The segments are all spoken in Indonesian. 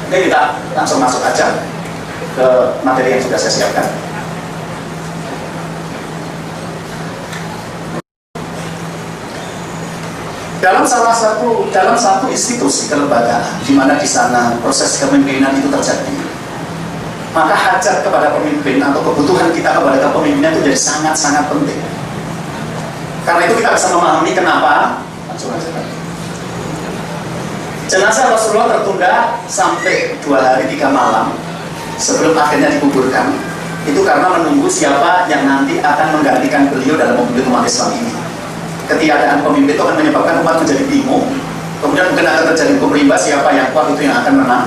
Oke, kita langsung masuk aja ke materi yang sudah saya siapkan. Dalam satu institusi kelembagaan di mana di sana proses kepemimpinan itu terjadi, maka hajat kepada pemimpin atau kebutuhan kita kepada kepemimpinan itu jadi sangat-sangat penting. Karena itu kita bisa memahami kenapa langsung aja. Jenazah Rasulullah tertunda sampai 2 hari 3 malam sebelum akhirnya dikuburkan. Itu karena menunggu siapa yang nanti akan menggantikan beliau dalam memimpin umat Islam ini. Ketiadaan pemimpin itu akan menyebabkan umat menjadi bingung. Kemudian mungkin akan terjadi hukum rimba, siapa yang kuat itu yang akan menang.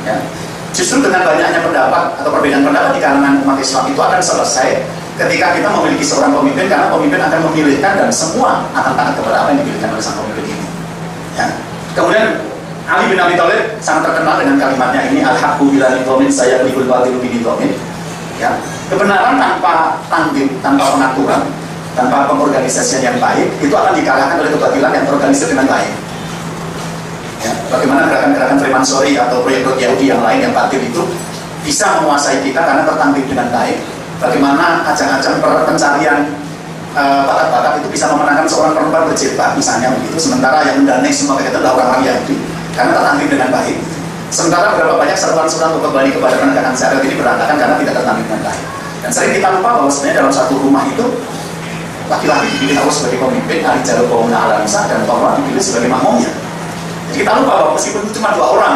Ya. Justru dengan banyaknya pendapat atau perbedaan pendapat di kalangan umat Islam itu akan selesai ketika kita memiliki seorang pemimpin, karena pemimpin akan memilihkan dan semua akan taat kepada apa yang dipilihkan oleh sang pemimpin ini. Ya. Kemudian Ali bin Abi Thalib sangat terkenal dengan kalimatnya ini, al-haqqu bila nidhamin saya lihul batilu bi nidhamin. Ya. Kebenaran tanpa tandim, tanpa pengaturan, tanpa pengorganisasian yang baik, itu akan dikalahkan oleh kebatilan yang terorganisir dengan baik. Ya, bagaimana gerakan-gerakan Freemansori atau proyek-proyek Yahudi yang lain yang batil itu bisa menguasai kita karena tertantip dengan baik. Bagaimana ajang-ajang pencarian bakat-bakat itu bisa memenangkan seorang perempuan berjilbab misalnya begitu, sementara yang mendanai semua kegiatan adalah orang-orang Yahudi karena tertantip dengan baik. Sementara berapa banyak seruan-seruan untuk kembali kepada penegakan syariat ini berantakan karena tidak tertantip dengan baik. Dan sering kita lupa bahwa sebenarnya dalam satu rumah itu laki-laki dipilih Allah sebagai pemimpin, al-rijalu qawwamuna 'ala nisa, dan perempuan dipilih sebagai makmumnya. Jadi kita lupa bahwa meskipun itu cuma 2 orang,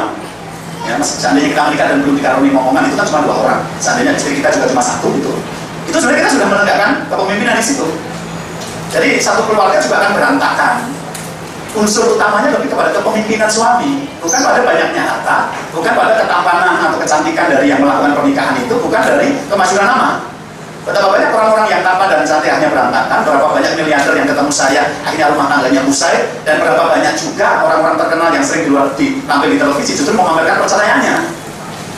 ya, seandainya kita menikah dan belum dikaruniai momongan itu kan cuma 2 orang. Seandainya istri kita juga cuma 1 gitu. Itu sebenarnya kita sudah menegakkan kepemimpinan di situ. Jadi satu keluarga juga akan berantakan. Unsur utamanya lebih kepada kepemimpinan suami, bukan pada banyaknya harta, bukan pada ketampanan atau kecantikan dari yang melakukan pernikahan itu, bukan dari kemasyhuran nama. Betapa banyak orang-orang yang tampan dan cantik hanya berantakan, berapa banyak miliarder yang ketemu saya akhirnya rumah tangganya usai, dan berapa banyak juga orang-orang terkenal yang sering tampil di televisi justru memamerkan perceraiannya.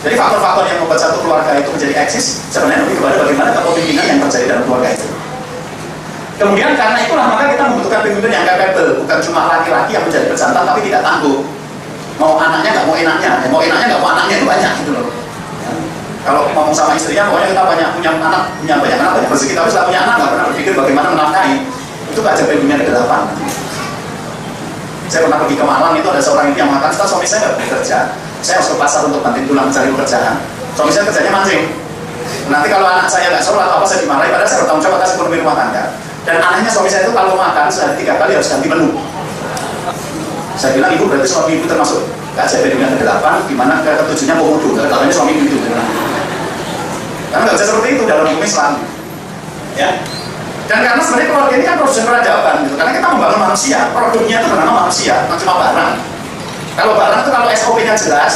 Jadi faktor-faktor yang membuat satu keluarga itu menjadi eksis sebenarnya lebih kepada bagaimana kepemimpinan yang terjadi dalam keluarga itu. Kemudian karena itulah maka kita membutuhkan pemimpin yang capable, bukan cuma laki-laki yang menjadi pejantan tapi tidak tangguh. Mau anaknya nggak mau enaknya, mau enaknya nggak mau anaknya, itu banyak gitu loh. Kalau ngomong sama istrinya, pokoknya kita punya banyak anak, banyak rezeki, tapi setelah punya anak nggak pernah berpikir bagaimana menafkahi. Itu kajian dunia ke-8. Saya pernah pergi ke Malang, itu ada seorang ibu yang mengatakan, setelah suami saya nggak bekerja, saya harus ke pasar untuk banting tulang mencari pekerjaan. Suami saya kerjanya mancing. Nanti kalau anak saya nggak sholat atau apa, saya dimarahi, padahal saya bertanggung jawab atas ekonomi rumah tangga. Dan anehnya suami saya itu kalau makan sehari 3 kali harus ganti menu. Saya bilang, ibu berarti suami ibu termasuk kajian dunia ke-8, di mana ke-7-nya komodo, ke-8-nya suami ibu itu. Karena nggak bisa seperti itu dalam hukum Islam, ya. Dan karena sebenarnya keluarga ini kan proses peradaban, gitu. Karena kita membangun manusia, produknya itu bernama manusia, bukan cuma barang. Kalau barang itu kalau SOP-nya jelas,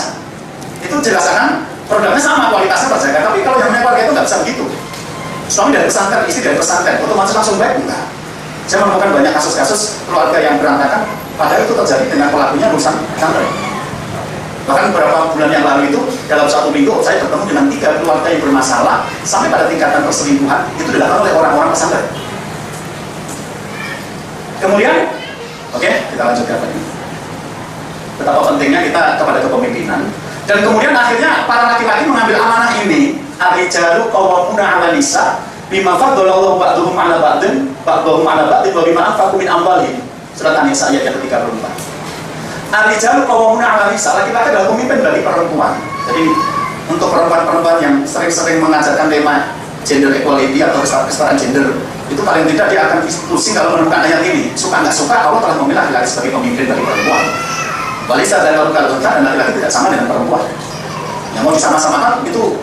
itu jelas kan produknya sama, kualitasnya terjaga. Tapi kalau yang namanya keluarga itu nggak bisa begitu. Suami dari pesantren, istri dari pesantren, otomatis langsung baik enggak. Saya menemukan banyak kasus-kasus keluarga yang berantakan, padahal itu terjadi dengan pelakunya lulusan pesantren. Bahkan beberapa bulan yang lalu itu, dalam 1 minggu, saya bertemu dengan 3 keluarga yang bermasalah, sampai pada tingkatan perselingkuhan, itu dilakukan oleh orang-orang pesantren. Kemudian, oke, kita lanjutkan lagi. Betapa pentingnya kita kepada kepemimpinan. Dan kemudian akhirnya para laki-laki mengambil amanah ini, ar-rijalu qawwamuna 'ala nisa, bima faddalallahu ba'dhum 'ala ba'din, ba'dhum 'ala ba'din, wa bima anfaqu min amwalihim. Surat An-Nisa ayat yang ke-34. Ar-rijalu qawwamuna 'ala nisa, laki-laki adalah pemimpin bagi perempuan. Jadi untuk perempuan-perempuan yang sering-sering mengajarkan tema gender equality atau kesetaraan gender, itu paling tidak dia akan pusing kalau menemukan ayat ini. Suka nggak suka, Allah telah memilih laki-laki sebagai pemimpin bagi perempuan. Walisa dan dan laki-laki tidak sama dengan perempuan. Yang mau disama-samakan itu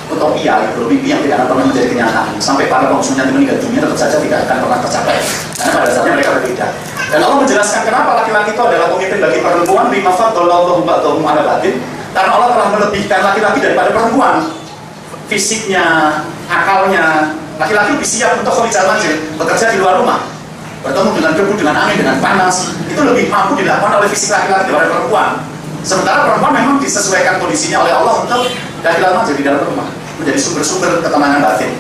utopia, itu mimpi yang tidak akan pernah menjadi kenyataan. Sampai para pengusungnya meninggal dunia tetap saja tidak akan pernah tercapai. Karena pada dasarnya mereka berbeda. Dan Allah menjelaskan kenapa laki-laki itu adalah pemimpin bagi perempuan, bima faddalallahu ba'dhum 'ala ba'din, karena Allah telah melebihkan laki-laki daripada perempuan. Fisiknya, akalnya, laki-laki lebih siap untuk khawrijal manzil, bekerja di luar rumah, bertemu dengan debu, dengan angin, dengan panas, itu lebih mampu dilakukan oleh fisik laki-laki daripada perempuan. Sementara perempuan memang disesuaikan kondisinya oleh Allah untuk khawrijal manzil di dalam rumah, menjadi sumber-sumber ketenangan batin.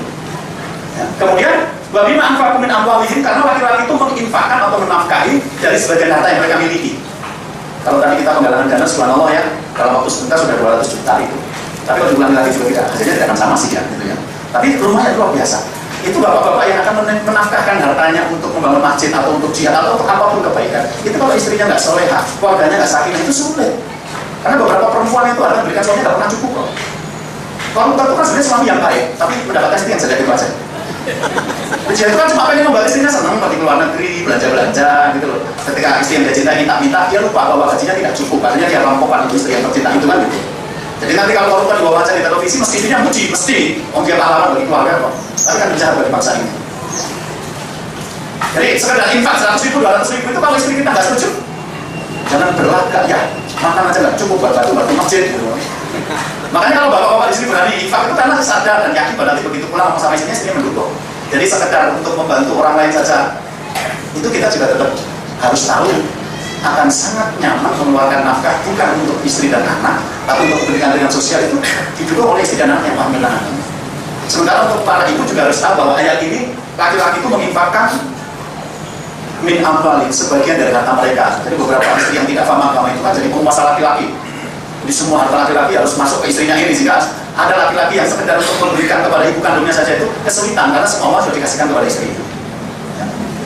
Ya. Kemudian wa bima anfaqu min amwalihim, karena laki-laki itu menginfakkan atau menafkahi dari sebagian harta yang mereka miliki. Kalau tadi kita penggalangan dana, subhanallah ya, dalam waktu sebentar sudah 200 juta itu. Tapi kalau diulangi lagi juga tidak, hasilnya tidak akan sama sih ya, gitu ya. Tapi rumahnya luar biasa. Itu bapak-bapak yang akan menafkahkan hartanya untuk membangun masjid atau untuk jihad atau untuk apapun kebaikan. Itu kalau istrinya nggak soleha, keluarganya nggak sakinah, itu sulit. Karena beberapa perempuan itu akan berikan suaminya nggak pernah cukup kok. Koruptor itu kan sebenarnya suami yang baik, tapi mendapatkan istri yang jelek itu aja. Jihad itu kan cuma pengen membuat istrinya senang pergi ke luar negeri, belanja-belanja gitu loh. Ketika istri yang dia cintai minta-minta, dia lupa bahwa gajinya tidak cukup, artinya dia rampokkan untuk istri yang tercinta itu kan gitu. Jadi nanti kalau koruptor diwawancara di televisi, mesti istrinya muji, mesti. Dia pahlawan bagi keluarga kok. Tapi kan jahat bagi bangsa ini. Jadi sekedar infak 100 ribu, 200 ribu itu kalau istri kita nggak setuju, jangan berlagak ya, makan aja nggak cukup buat batu masjid gitu. Makanya kalau bapak-bapak di sini berani infak itu karena sadar dan yakin bahwa nanti begitu pulang sama istrinya mendukung. Jadi sekedar untuk membantu orang lain saja, itu kita juga tetap harus tahu akan sangat nyaman mengeluarkan nafkah bukan untuk istri dan anak, tapi untuk pendidikan sosial itu didukung oleh istri dan anak yang hamil dan anak. Sementara untuk para ibu juga harus tahu bahwa ayat ini laki-laki itu menginfakkan min amwali sebagian dari harta mereka. Jadi beberapa istri yang tidak paham agama itu kan jadi penguasa laki-laki. Jadi semua harta laki-laki harus masuk ke istrinya ini, sehingga ada laki-laki yang sekedar untuk memberikan kepada ibu kandungnya saja itu kesulitan karena semua sudah dikasihkan kepada istri itu.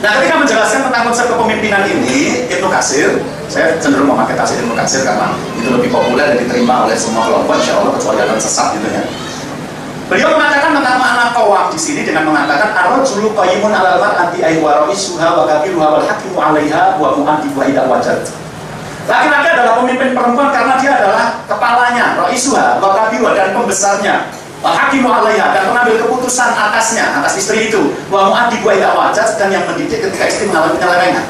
Nah, ketika menjelaskan tentang konsep kepemimpinan ini, Ibnu Katsir, saya cenderung memakai tafsir Ibnu Katsir karena itu lebih populer dan diterima oleh semua kelompok, insya Allah kecuali akan sesat gitu ya. Beliau mengatakan tentang makna qawam di sini dengan mengatakan ar-rajulu qayyimun 'alal mar'ati ay wa ra'isuha wa kabiruha wal hakimu 'alaiha wa mu'addibu idza wajad. Laki-laki adalah pemimpin perempuan karena dia adalah kepalanya, ra'isuha wa kabiruha dan pembesarnya. Wal hakimu 'alaiha dan pengambil keputusan atasnya, atas istri itu. Wa mu'addibu idza wajad dan yang mendidik ketika istri mengalami penyelewengan.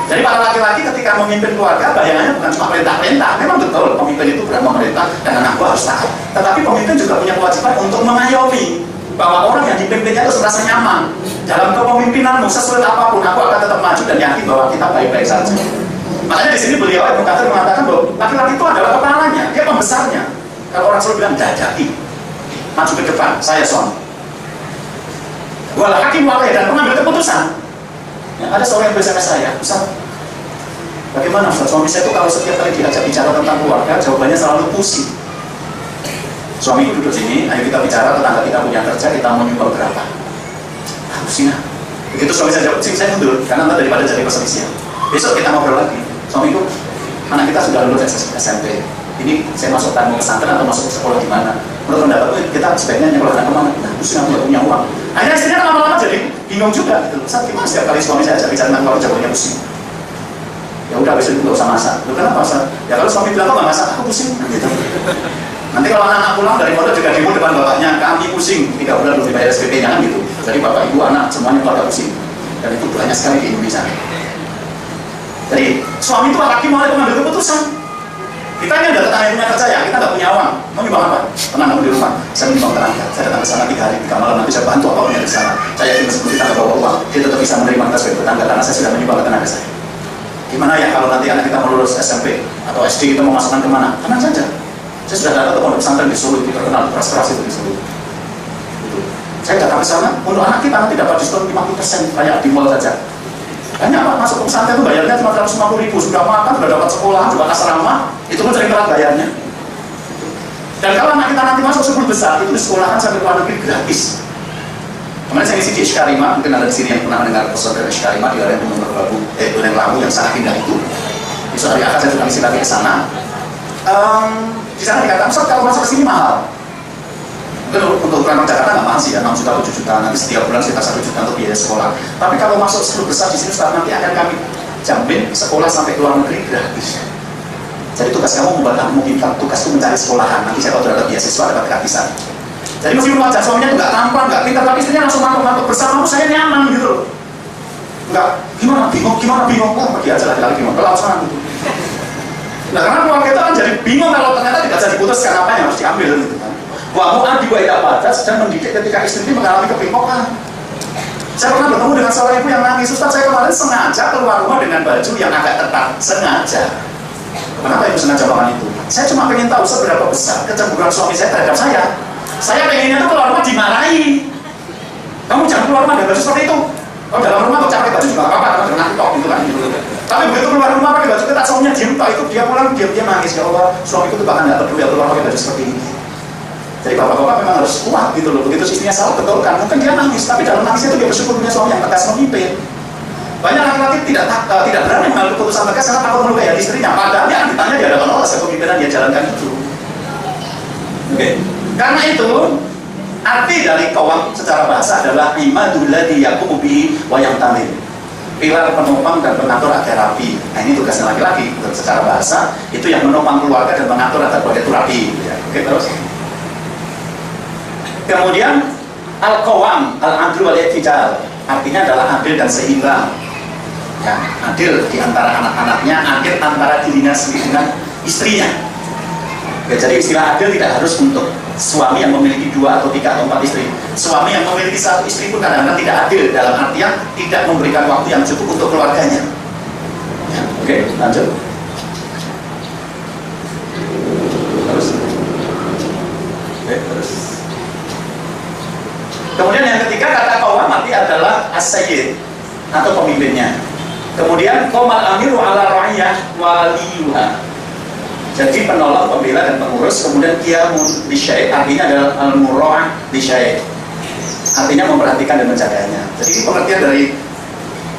Jadi para laki-laki ketika memimpin keluarga bayangannya bukan cuma perintah-perintah. Memang betul pemimpin itu berat memerintah dan anak buah harus taat. Tetapi pemimpin juga punya kewajiban untuk mengayomi bahwa orang yang dipimpinnya itu merasa nyaman dalam kepemimpinanmu sesulit apapun aku akan tetap maju dan yakin bahwa kita baik-baik saja. Makanya di sini beliau Ibnu Katsir mengatakan bahwa laki-laki itu adalah kepalanya, dia pembesarnya. Kalau orang selalu bilang jajaki, maju ke depan, saya suami. Wal hakim wal dan pengambil keputusan. Ya, ada seorang yang bersama saya, Ustaz, bagaimana Ustaz? Suami saya itu kalau setiap kali diajak bicara tentang keluarga, jawabannya selalu pusing. Suamiku duduk sini, ayo kita bicara tetangga kita punya kerja, kita mau nyumbang berapa? Pusing ah. Begitu suami saya jawab pusing, saya mundur, karena nanti daripada jadi perselisihan. Besok kita ngobrol lagi. Suamiku, anak kita sudah lulus SMP. Ini saya masuk tamu pesantren atau masuk sekolah di mana? Menurut pendapatku kita sebaiknya nyekolah anak kemana? Nah, pusing aku gak punya uang. Akhirnya istrinya lama-lama jadi bingung juga. Gitu. Saat gimana setiap kali suami saya ajak bicara tentang keluarga jawabannya pusing. Ya udah besok itu nggak usah masak. Lu kenapa masak? Ya kalau suami bilang kok nggak masak, aku pusing. Gitu. Nanti kalau anak pulang dari pondok juga demo depan bapaknya, kami pusing 3 bulan belum dibayar SPP-nya kan gitu. Jadi bapak ibu anak semuanya keluarga pusing. Dan itu banyak sekali di Indonesia. Jadi suami itu laki mau mengambil keputusan. Kita ini ada tetangga yang punya kerja ya, kita nggak punya uang. Mau nyumbang apa? Tenang kamu di rumah. Saya menyumbang tenaga. Saya datang ke sana 3 hari, 3 malam nanti saya bantu apapun yang di sana. Saya yakin meskipun kita nggak bawa uang, dia tetap bisa menerima kita sebagai tetangga karena saya sudah menyumbang tenaga saya. Gimana ya kalau nanti anak kita mau lulus SMP atau SD kita mau masukkan kemana? Tenang saja. Saya sudah datang ke pondok pesantren di Solo, itu terkenal keras-keras itu di Solo. Gitu. Saya datang ke sana, untuk anak kita nanti dapat diskon 50% kayak di mall saja. Hanya apa? Masuk ke pesantren itu bayarnya cuma 150.000, sudah makan, sudah dapat sekolah, sudah asrama, itu pun sering telat bayarnya. Dan kalau anak kita nanti masuk 10 besar, itu disekolahkan sampai luar negeri gratis. Kemarin saya ngisi di Ishkarima, mungkin ada di sini yang pernah mendengar pesantren Ishkarima di area Gunung Merbabu, Gunung Lawu yang sangat indah itu. Besok hari Ahad saya juga ngisi lagi ke sana. Di sana dikatakan, Ustaz kalau masuk ke sini mahal. Mungkin untuk ukuran Jakarta nggak mahal sih ya, 6 juta, 7 juta, nanti setiap bulan sekitar 1 juta untuk biaya sekolah. Tapi kalau masuk 10 besar di sini, Ustaz, nanti akan kami jamin sekolah sampai ke luar negeri gratis. Jadi tugas kamu membuat kamu pintar, tugasku mencari sekolahan, nanti saya kalau ada beasiswa dapat gratisan. Jadi meskipun wajah suaminya itu nggak tampan, nggak pintar, tapi istrinya langsung mantuk-mantuk bersamamu, saya nyaman gitu loh. Nggak, gimana bingung, oh pergi aja lagi bingung, kalau sana gitu. Nah karena keluarga itu kan jadi bingung kalau ternyata tidak bisa diputuskan apa yang harus diambil gitu kan. Wa mu'addi wa idza batas dan mendidik ketika istri ini mengalami kebingungan. Saya pernah bertemu dengan seorang ibu yang nangis, Ustaz saya kemarin sengaja keluar rumah dengan baju yang agak ketat, sengaja. Kenapa ibu sengaja melakukan itu? Saya cuma pengen tahu seberapa besar kecemburuan suami saya terhadap saya. Saya pengennya tuh keluar rumah dimarahi. Kamu jangan keluar rumah dengan baju seperti itu. Kalau dalam rumah kok pakai baju juga nggak apa-apa, karena nanti tok gitu kan. Tapi begitu keluar rumah pakai baju ketat, suaminya diem tok, itu dia pulang dia nangis, ya Allah, suamiku tuh bahkan nggak peduli ya keluar pakai baju seperti ini. Jadi bapak-bapak memang harus kuat gitu loh. Begitu istrinya salah betul kan, mungkin dia nangis, tapi dalam nangisnya itu dia bersyukur punya suami yang tegas memimpin. Banyak laki-laki tidak berani mengambil keputusan tegas karena takut melukai hati istrinya. Padahal yang ditanya di hadapan Allah kepemimpinan dia jalankan itu. Oke. Karena itu arti dari qawam secara bahasa adalah imadul ladzi yaqumu bihi wa yamtamil. Pilar penopang dan pengatur agar rapi. Nah ini tugasnya laki-laki. Secara bahasa itu yang menopang keluarga dan mengatur agar keluarga itu rapi. Ya. Oke terus. Kemudian al-qawam al-adlu wal i'tidal. Artinya adalah adil dan seimbang. Ya, adil di antara anak-anaknya, adil antara dirinya sendiri dengan istrinya. Ya, jadi istilah adil tidak harus untuk suami yang memiliki 2 atau 3 atau 4 istri. Suami yang memiliki 1 istri pun kadang-kadang tidak adil, dalam artian tidak memberikan waktu yang cukup untuk keluarganya. Ya, oke, lanjut. Terus. Oke, terus. Kemudian yang ketiga kata qawam arti adalah as-sayyid atau pemimpinnya. Kemudian qamal amiru ala ra'iyah waliyuha. Jadi penolong, pembela dan pengurus. Kemudian qiyamun bisyai' artinya adalah al-mura'ah bisyai'. Artinya memperhatikan dan menjaganya. Jadi ini pengertian dari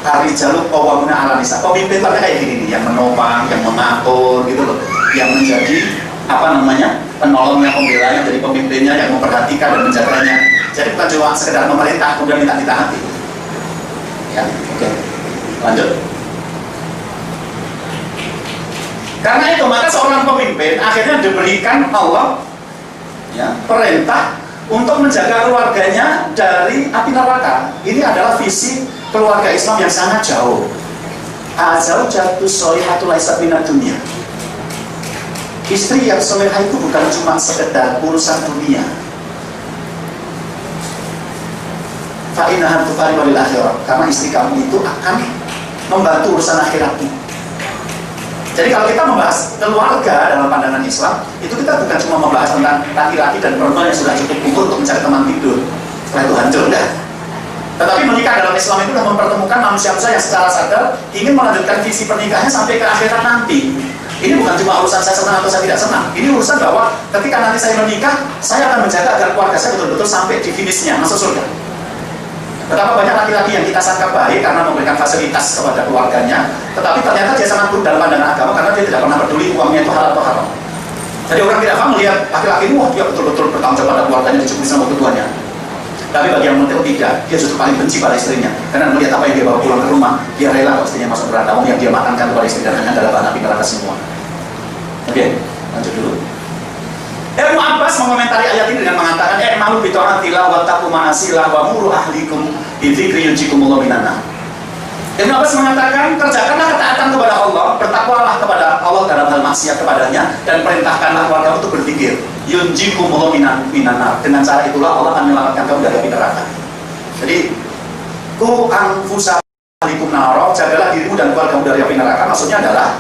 ar-rijalu qawwamuna 'ala nisa. Pemimpin itu kayak gini nih, yang menopang, yang mengatur gitu loh. Yang menjadi penolongnya, pembelanya, jadi pemimpinnya yang memperhatikan dan menjaganya. Jadi bukan cuma sekedar memerintah kemudian minta ditaati. Ya, oke. Lanjut. Karena itu maka seorang pemimpin akhirnya diberikan Allah ya, perintah untuk menjaga keluarganya dari api neraka. Ini adalah visi keluarga Islam yang sangat jauh. Az-zawjatus sholihatu laysat minad dunya. Istri yang solehah itu bukan cuma sekedar urusan dunia. Fa'inahan tufari walil akhirah. Karena istri kamu itu akan membantu urusan akhiratmu. Jadi kalau kita membahas keluarga dalam pandangan Islam, itu kita bukan cuma membahas tentang laki-laki dan perempuan yang sudah cukup umur untuk mencari teman tidur. Setelah itu hancur, enggak. Tetapi menikah dalam Islam itu adalah mempertemukan manusia-manusia yang secara sadar ingin melanjutkan visi pernikahannya sampai ke akhirat nanti. Ini bukan cuma urusan saya senang atau saya tidak senang. Ini urusan bahwa ketika nanti saya menikah, saya akan menjaga agar keluarga saya betul-betul sampai di finishnya, masuk surga. Betapa banyak laki-laki yang kita sangka baik karena memberikan fasilitas kepada keluarganya, tetapi ternyata dia sangat buruk dalam pandangan agama karena dia tidak pernah peduli uangnya itu halal atau haram. Jadi orang tidak paham melihat laki-laki ini, wah dia betul-betul bertanggung jawab pada keluarganya, dicukupi sama ketuanya. Tapi bagi yang menurut tidak, dia justru paling benci pada istrinya karena melihat apa yang dia bawa pulang ke rumah, dia rela kalau istrinya masuk neraka, yang dia makankan kepada istri dan hanya adalah bahan api neraka semua. Oke, lanjut dulu. Ibnu Abbas mengomentari ayat ini dengan mengatakan, "I'malu bi ta'atillah wa taqu ma'asilah wa muru ahlikum bi dzikri yunjikumullahu minan nar." Ibnu Abbas mengatakan, kerjakanlah ketaatan kepada Allah, bertakwalah kepada Allah dalam hal maksiat kepadanya, dan perintahkanlah keluarga untuk berzikir. Yunjikumullahu minan nar. Dengan cara itulah Allah akan menyelamatkan kamu dari api neraka. Jadi, ku anfusakum naro, jagalah dirimu dan keluargamu dari api neraka. Maksudnya adalah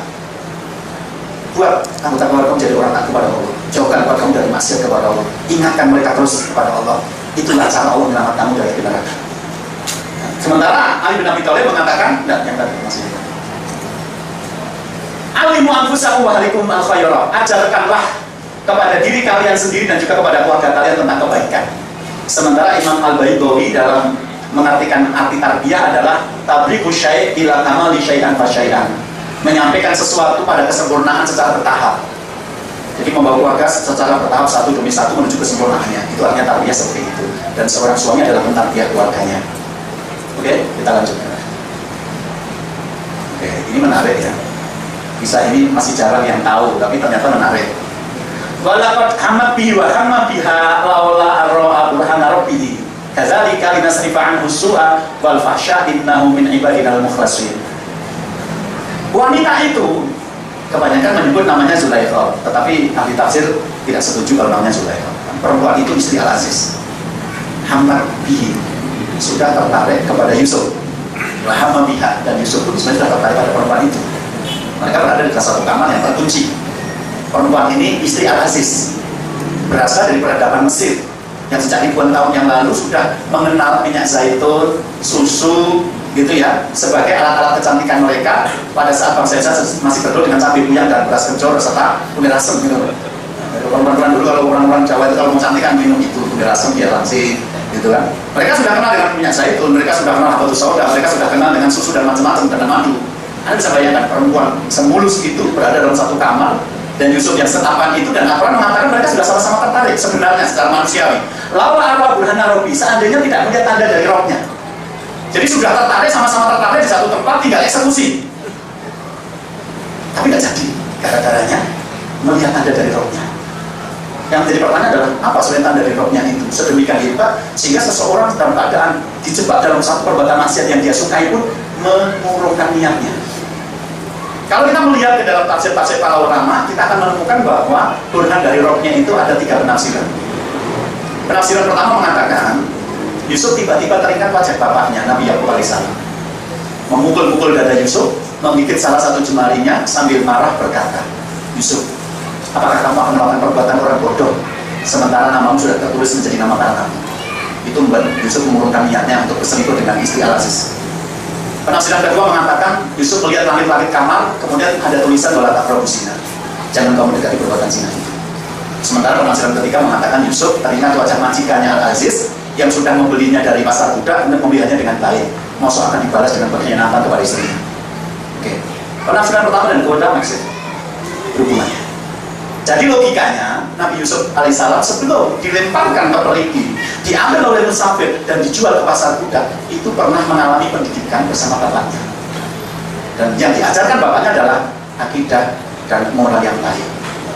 buat anggota keluarga menjadi orang taat kepada Allah, jauhkan keluarga kamu dari maksiat kepada Allah, ingatkan mereka terus kepada Allah. Itulah cara Allah menyelamatkan kamu dari neraka. Sementara Ali bin Abi Thalib mengatakan, enggak, yang tadi masih alimu anfusakum wa ahlikum al khaira, ajarkanlah kepada diri kalian sendiri dan juga kepada keluarga kalian tentang kebaikan. Sementara Imam Al-Baydawi dalam mengartikan arti tarbiyah adalah tabriku syai' ila kamali syai'an fa syai'an, menyampaikan sesuatu pada kesempurnaan secara bertahap. Jadi membawa keluarga secara bertahap satu demi satu menuju kesempurnaannya. Itu artinya tarbiyah seperti itu. Dan seorang suami adalah mentarbiyah keluarganya. Oke, kita lanjutkan. Oke, ini menarik ya. Kisah ini masih jarang yang tahu, tapi ternyata menarik. Walaqad hamma bihi wa hamma biha laula arra'a burhana rabbih. Kadzalika linasrifa anhu su'a wal fahsya innahu min ibadina al-mukhlasin. Wanita itu kebanyakan menyebut namanya Zulaikha, tetapi ahli tafsir tidak setuju kalau namanya Zulaikha. Perempuan itu istri Al-Aziz. Hamad bihi, sudah tertarik kepada Yusuf. Wahama biha, dan Yusuf pun sebenarnya sudah tertarik pada perempuan itu. Mereka berada di salah satu kamar yang terkunci. Perempuan ini istri Al-Aziz, berasal dari peradaban Mesir yang sejak ribuan tahun yang lalu sudah mengenal minyak zaitun, susu, gitu ya, sebagai alat-alat kecantikan mereka pada saat bangsa Indonesia masih bergaul dengan cabai buyang dan beras kencur serta kunir asem gitu. Perempuan dulu kalau orang-orang Jawa itu kalau mau cantikan minum itu kunir asem biar langsing gitu kan. Mereka sudah kenal dengan minyak zaitun, mereka sudah kenal habatus sauda, mereka sudah kenal dengan susu dan macam-macam dan madu. Anda bisa bayangkan perempuan semulus itu berada dalam satu kamar dan Yusuf yang setampan itu, dan Al-Quran mengatakan mereka sudah sama-sama tertarik sebenarnya secara manusiawi. Laula arwa burhana robi, seandainya tidak melihat tanda dari rohnya. Jadi sudah tertarik, sama-sama tertarik di satu tempat, tinggal eksekusi. Tapi nggak jadi, gara-garanya melihat tanda dari rohnya. Yang menjadi pertanyaan adalah, apa selain tanda dari rohnya itu? Sedemikian hebat, sehingga seseorang dalam keadaan dijebak dalam satu perbuatan maksiat yang dia sukai pun mengurungkan niatnya. Kalau kita melihat ke dalam tafsir-tafsir para ulama, kita akan menemukan bahwa burhan dari rohnya itu ada 3 penafsiran. Penafsiran pertama mengatakan, Yusuf tiba-tiba teringat wajah bapaknya, Nabi Yakub alaihissalam. Memukul-mukul dada Yusuf, menggigit salah satu jemarinya sambil marah berkata, Yusuf, apakah kamu akan melakukan perbuatan orang bodoh, sementara namamu sudah tertulis menjadi nama para nabi? Itu membuat Yusuf mengurungkan niatnya untuk berselingkuh dengan istri Al-Aziz. Penafsiran kedua mengatakan Yusuf melihat langit-langit kamar, kemudian ada tulisan wala taqrabu zina, jangan kamu mendekati perbuatan zina itu. Sementara penafsiran ketiga mengatakan Yusuf teringat wajah majikannya Al-Aziz yang sudah membelinya dari pasar budak dan memilihannya dengan baik, maksud akan dibalas dengan pengkhianatan kepada istrinya. Oke. Penafsiran pertama dan kedua maksud berhubungannya. Jadi logikanya Nabi Yusuf alaihissalam sebelum dilemparkan ke perigi, diambil oleh musafir dan dijual ke pasar budak, itu pernah mengalami pendidikan bersama bapaknya. Dan yang diajarkan bapaknya adalah akidah dan moral yang baik.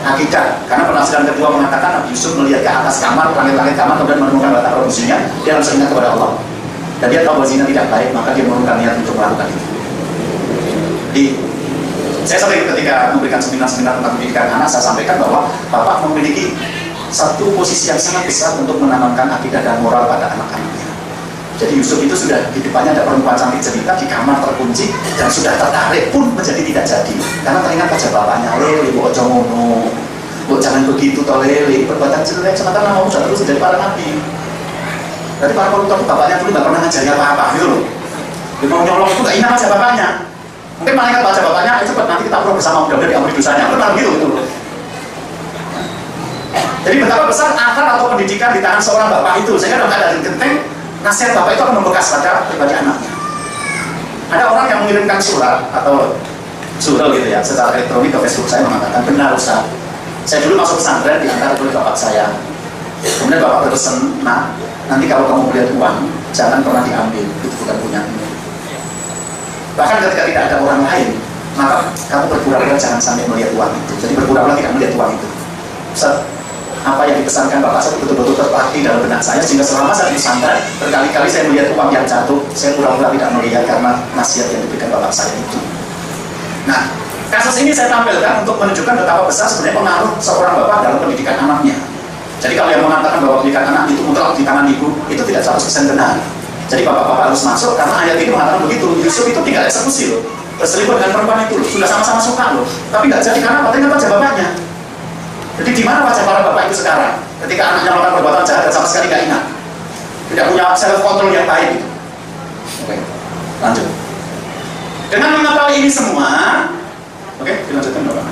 Akidah, karena penafsiran kedua mengatakan Nabi Yusuf melihat ke atas kamar, langit-langit kamar, kemudian menemukan batang produksinya, dia langsung ingat kepada Allah. Dan dia tahu bahwa zina tidak baik, maka dia mengurungkan niat untuk melakukan itu. Jadi, saya sering ketika memberikan seminar-seminar tentang pendidikan anak, saya sampaikan bahwa Bapak memiliki satu posisi yang sangat besar untuk menanamkan akidah dan moral pada anak-anaknya. Jadi Yusuf itu sudah di depannya ada perempuan cantik jelita di kamar terkunci dan sudah tertarik pun menjadi tidak jadi karena teringat wajah bapaknya, lele, bu ojo ngono, bu jangan begitu toh lele, perbuatan jelek sementara mau sudah terus menjadi para nabi. Dari para koruptor bapaknya dulu nggak pernah ngajarin apa-apa gitu loh. Dia mau nyolong itu nggak ingat wajah bapaknya. Mungkin malaikat baca bapaknya, cepat nanti kita perlu bersama, mudah-mudahan diampuni dosanya. Benar gitu. Jadi betapa besar akar atau pendidikan di tangan seorang bapak itu, sehingga dalam keadaan genting, nasihat bapak itu akan membekas pada pribadi anaknya. Ada orang yang mengirimkan surat atau surel gitu ya, secara elektronik ke Facebook saya mengatakan, benar Ustaz, saya dulu masuk pesantren diantar oleh bapak saya. Kemudian bapak berpesan, nah nanti kalau kamu melihat uang, jangan pernah diambil, itu bukan punya. Bahkan ketika tidak ada orang lain, maka kamu berpura-pura jangan sampai melihat uang itu. Jadi berpura-pura tidak melihat uang itu. Ustaz, apa yang dipesankan Bapak saya betul-betul terpatri dalam benak saya, sehingga selama saya di pesantren berkali-kali saya melihat uang yang jatuh, saya pura-pura tidak melihat karena nasihat yang diberikan Bapak saya itu. Nah, kasus ini saya tampilkan untuk menunjukkan betapa besar sebenarnya pengaruh seorang bapak dalam pendidikan anaknya. Jadi kalau yang mengatakan bahwa pendidikan anak itu mutlak di tangan ibu, itu tidak 100% benar. Jadi bapak-bapak harus masuk karena ayat ini mengatakan begitu. Yusuf itu tinggal eksekusi loh, berselingkuh dengan perempuan itu loh. Sudah sama-sama suka loh, tapi nggak jadi karena apa? Tengok wajah bapaknya. Jadi di mana wajah para bapak itu sekarang? Ketika anaknya melakukan perbuatan jahat dan sama sekali nggak ingat, tidak punya self control yang baik gitu. Oke, lanjut. Dengan mengetahui ini semua, oke, dilanjutkan bapak.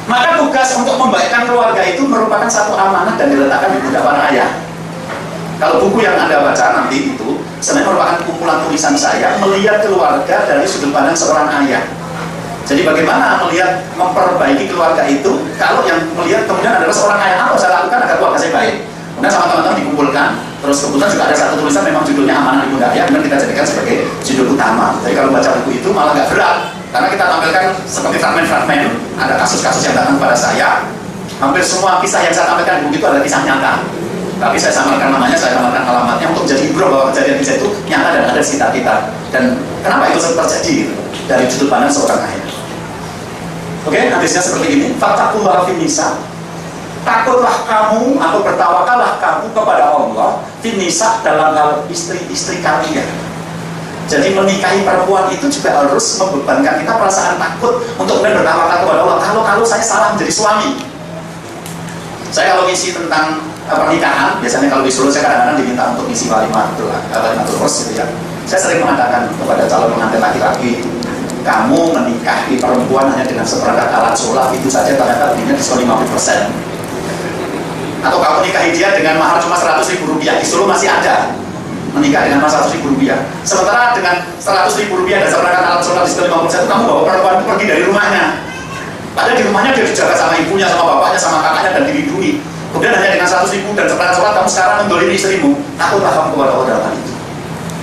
Maka tugas untuk membaikkan keluarga itu merupakan satu amanah dan diletakkan di pundak para ayah. Kalau buku yang Anda baca nanti itu sebenarnya merupakan kumpulan tulisan saya melihat keluarga dari sudut pandang seorang ayah. Jadi bagaimana melihat memperbaiki keluarga itu kalau yang melihat kemudian adalah seorang ayah, apa saya lakukan agar keluarga saya baik. Kemudian sama teman-teman dikumpulkan, terus kebetulan juga ada satu tulisan memang judulnya Amanah di Pundak Ayah, kemudian kita jadikan sebagai judul utama. Jadi kalau baca buku itu malah nggak berat, karena kita tampilkan seperti fragmen-fragmen, ada kasus-kasus yang datang kepada saya. Hampir semua kisah yang saya tampilkan di buku itu adalah kisah nyata. Tapi saya samarkan namanya, saya samarkan alamatnya untuk jadi ibrah bahwa kejadian kisah itu nyata dan ada di sekitar kita. Dan kenapa itu terjadi gitu, dari sudut pandang seorang ayah. Oke, hadisnya seperti ini. Fattaqullaha fin nisa. Takutlah kamu atau bertawakallah kamu kepada Allah fin nisa dalam hal istri-istri kalian. Jadi menikahi perempuan itu juga harus membebankan kita perasaan takut untuk bertawakal kepada Allah. Kalau saya salah menjadi suami. Saya kalau isi tentang pernikahan, biasanya kalau di Solo saya kadang-kadang diminta untuk ngisi Walimatul Urs gitu ya. Saya sering mengatakan kepada calon pengantin laki-laki, kamu menikahi perempuan hanya dengan seperangkat alat sholat itu saja ternyata ruginya diskon 50%. Atau kamu nikahi dia dengan mahar cuma 100.000 rupiah, di Solo masih ada menikah dengan mahar 100.000 rupiah. Sementara dengan 100.000 rupiah dan seperangkat alat sholat diskon 50%, kamu bawa perempuan pergi dari rumahnya. Padahal di rumahnya dia dijaga sama ibunya, sama bapaknya, sama kakaknya dan dilindungi. Kemudian hanya dengan 100.000 dan seperangkat sholat kamu sekarang mendolimi istrimu. Takutlah kamu kepada Allah dalam hal itu.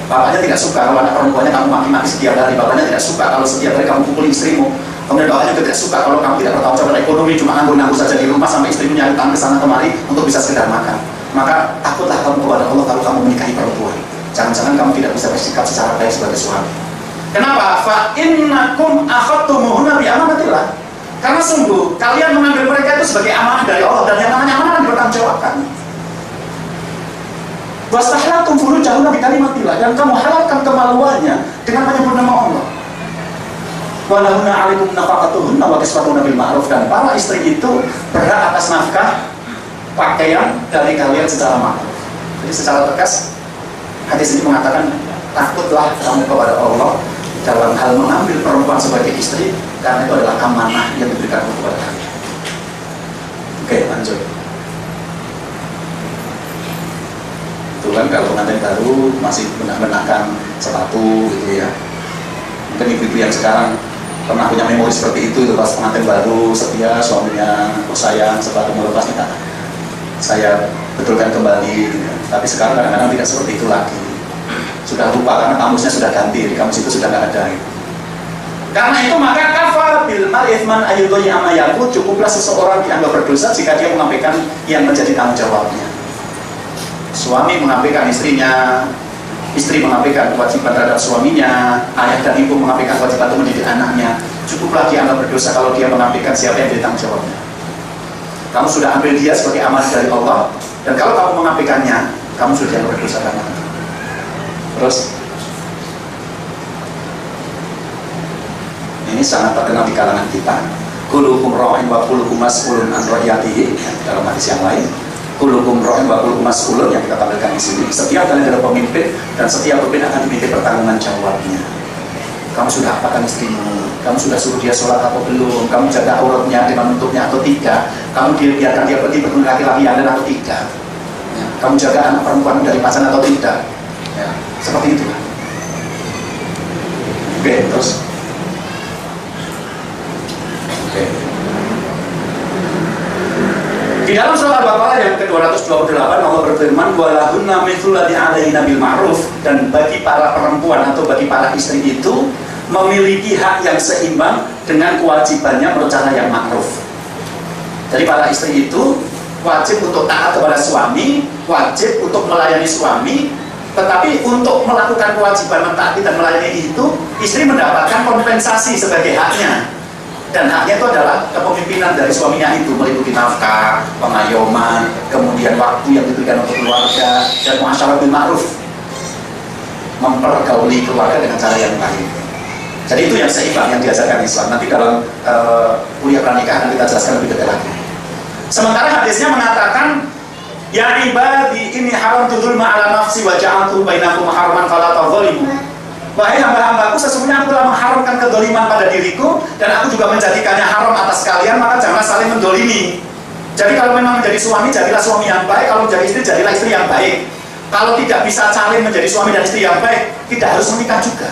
Bapaknya tidak suka kalau anak perempuannya kamu maki-maki setiap hari. Bapaknya tidak suka kalau setiap hari kamu pukul istrimu. Kemudian bapaknya juga tidak suka kalau kamu tidak bertanggung jawab ekonomi, cuma nganggur-nganggur saja di rumah sampai istrimu nyari utang ke sana kemari untuk bisa sekedar makan. Maka takutlah kamu kepada Allah kalau kamu menikahi perempuan. Jangan-jangan kamu tidak bisa bersikap secara baik sebagai suami. Kenapa? Fa innakum akhadtumuhunna bi amanatillah. Karena sungguh kalian mengambil mereka itu sebagai amanah dari Allah, dan yang namanya amanah dipertanggungjawabkan. Wastahlatum furujahunna bi kalimatillah, dan kamu halalkan kemaluannya dengan menyebut nama Allah. Walahunna 'alaikum nafaqatuhunna wa kiswatuhunna bil ma'ruf, dan para istri itu berhak atas nafkah pakaian dari kalian secara ma'ruf. Jadi secara tegas hadis ini mengatakan, takutlah kamu kepada Allah dalam hal mengambil perempuan sebagai istri, karena itu adalah amanah yang diberikan kepada kami. Oke, lanjut. Itu kan kalau pengantin baru masih mengenakan sepatu gitu ya. Mungkin ibu-ibu yang sekarang pernah punya memori seperti itu pas pengantin baru setia suaminya sayang sepatu melepas kita, saya betulkan kembali gitu ya. Tapi sekarang kadang-kadang tidak seperti itu lagi. Sudah lupa karena kamusnya sudah ganti, di kamus itu sudah nggak ada gitu. Karena itu maka kafar bil mar'ithman ayyudhi amma yakut, cukuplah seseorang dianggap berdosa jika dia mengabaikan yang menjadi tanggung jawabnya. Suami mengabaikan istrinya, istri mengabaikan kewajiban terhadap suaminya, ayah dan ibu mengabaikan kewajiban untuk mendidik anaknya, cukuplah dianggap berdosa kalau dia mengabaikan siapa yang jadi tanggung jawabnya. Kamu sudah ambil dia sebagai amanah dari Allah, dan kalau kamu mengabaikannya, kamu sudah dianggap berdosa karena itu. Terus ini sangat terkenal di kalangan kita. Kullukum ra'in wa kullukum mas'ulun an ra'iyatihi. Dalam hadis yang lain, kullukum ra'in wa kullukum mas'ulun, yang kita tampilkan di sini. Setiap kalian adalah pemimpin, dan setiap pemimpin akan diminta pertanggungan jawabnya. Kamu sudah apakan istrimu? Kamu sudah suruh dia sholat atau belum? Kamu jaga auratnya dengan untuknya atau tidak? Kamu biarkan dia pergi bertemu laki-laki yang lain atau tidak? Ya. Kamu jaga anak perempuan dari pasangan atau tidak? Ya. Seperti itu. Oke, terus. Oke. Di dalam surat Al-Baqarah yang ke-228 Allah berfirman, walahunna mithlu ladzi 'alaina bil ma'ruf, dan bagi para perempuan atau bagi para istri itu memiliki hak yang seimbang dengan kewajibannya menurut cara yang ma'ruf. Jadi para istri itu wajib untuk taat kepada suami, wajib untuk melayani suami, tetapi untuk melakukan kewajiban mentaati dan melayani itu, istri mendapatkan kompensasi sebagai haknya. Dan haknya itu adalah kepemimpinan dari suaminya itu, meliputi nafkah, pengayoman, kemudian waktu yang diberikan untuk keluarga, dan muasyarah bil ma'ruf, mempergauli keluarga dengan cara yang baik. Jadi itu yang seimbang yang diajarkan Islam. Nanti dalam kuliah pernikahan kita jelaskan lebih detail lagi. Sementara hadisnya mengatakan, ya ibadi ini haram dzulma ala nafsi wa ja'altu bainakum haraman fala tadzalimu. Wahai hamba-hambaku, sesungguhnya aku telah mengharamkan kedoliman pada diriku, dan aku juga menjadikannya haram atas kalian, maka jangan saling mendolimi. Jadi kalau memang menjadi suami, jadilah suami yang baik. Kalau menjadi istri, jadilah istri yang baik. Kalau tidak bisa saling menjadi suami dan istri yang baik, tidak harus menikah juga.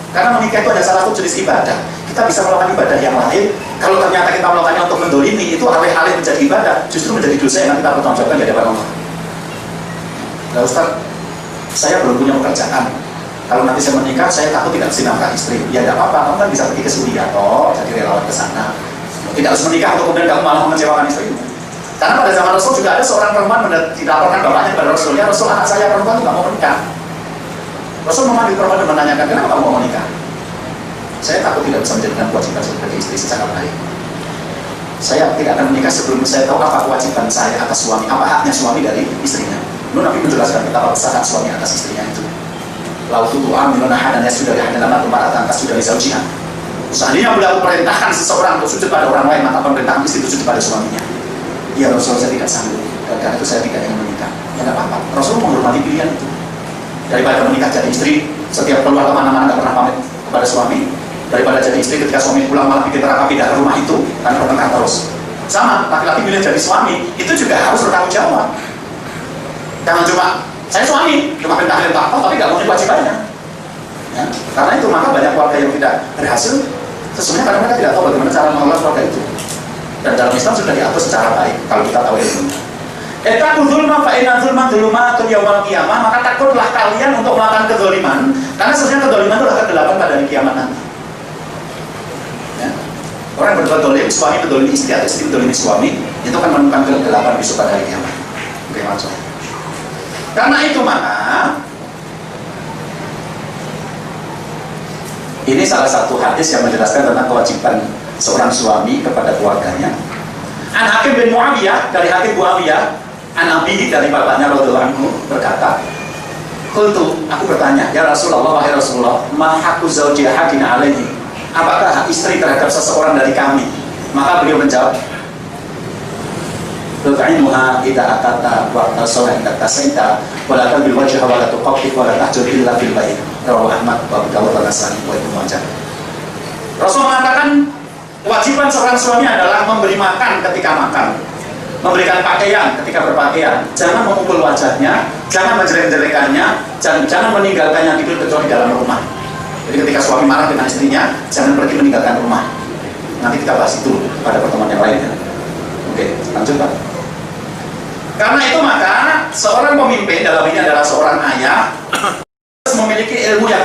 Karena menikah itu ada salah satu jenis ibadah. Kita bisa melakukan ibadah yang lain. Kalau ternyata kita melakukannya untuk mendolimi, itu alih-alih menjadi ibadah, justru menjadi dosa yang nanti kita bertanggung jawabkan di hadapan Allah. Nah Ustaz, saya belum punya pekerjaan. Kalau nanti saya menikah, saya takut tidak bisa nafkah istri. Ya tidak apa-apa, kamu kan bisa pergi ke Suriah toh, jadi relawan ke sana. Tidak harus menikah untuk kemudian kamu malah mengecewakan istrimu. Karena pada zaman Rasul juga ada seorang perempuan dilaporkan bapaknya kepada Rasul, ya Rasul, anak saya perempuan itu nggak mau menikah. Rasul memanggil perempuan dan menanyakan, kenapa kamu mau menikah? Saya takut tidak bisa menjalankan kewajiban sebagai istri secara baik. Saya tidak akan menikah sebelum saya tahu apa kewajiban saya atas suami, apa haknya suami dari istrinya. Lalu Nabi menjelaskan betapa besar hak suami atas istrinya itu. Lautu tu'am milona hadannya sudah dihadalama tempat atas sudah disaujian. Seandainya boleh aku perintahkan seseorang untuk sujud pada orang lain, maka pemerintahan istri itu sujud pada suaminya. Ya Rasul, saya tidak sanggup. dan karena itu saya tidak ingin menikah. Ya nggak apa-apa. Rasul menghormati pilihan itu. Daripada menikah jadi istri, setiap keluar kemana-mana nggak pernah pamit kepada suami, daripada jadi istri ketika suami pulang malah bikin neraka pindah ke rumah itu, karena bertengkar terus. Sama, laki-laki milih jadi suami, itu juga harus bertanggung jawab. Jangan cuma, saya suami, cuma perintah tapi nggak mau kewajibannya. Ya, karena itu maka banyak keluarga yang tidak berhasil, sesungguhnya karena mereka tidak tahu bagaimana cara mengelola keluarga itu. Dan dalam Islam sudah diatur secara baik, kalau kita tahu ilmunya. Etakul zulma fa'inna zulma dzulumatun yaumal qiyamah, maka takutlah kalian untuk melakukan kezaliman, karena sebenarnya kezaliman itu akan kegelapan pada hari kiamat nanti. Ya. Orang berbuat dolim, suami mendolimi istri atau istri mendolimi suami, itu akan menemukan kegelapan besok pada hari kiamat. Oke, maksud. Karena itu maka ini salah satu hadis yang menjelaskan tentang kewajiban seorang suami kepada keluarganya. An Hakim bin Muawiyah, dari Hakim Muawiyah, An Abi dari bapaknya radhiyallahu anhu berkata, "Qultu, aku bertanya, ya Rasulullah, wahai Rasulullah, ma haqqu zauji hakina alaihi?" Apakah hak istri terhadap seseorang dari kami? Maka beliau menjawab, "Tut'imuha idza atata wa tasawha idza tasaita wa la tabil wajha wa la tuqaffif wa la tahjur illa bil bait." Rawahu Ahmad wa Abu Dawud wa Nasa'i wa Ibnu Majah. Rasul mengatakan kewajiban seorang suami adalah memberi makan ketika makan, memberikan pakaian ketika berpakaian, jangan memukul wajahnya, jangan menjelek-jelekannya, jangan meninggalkannya tidur kecuali dalam rumah. Jadi ketika suami marah dengan istrinya, jangan pergi meninggalkan rumah. Nanti kita bahas itu pada pertemuan yang lainnya. Oke, lanjut Pak. Karena itu maka seorang pemimpin, dalam ini adalah seorang ayah, harus memiliki ilmu yang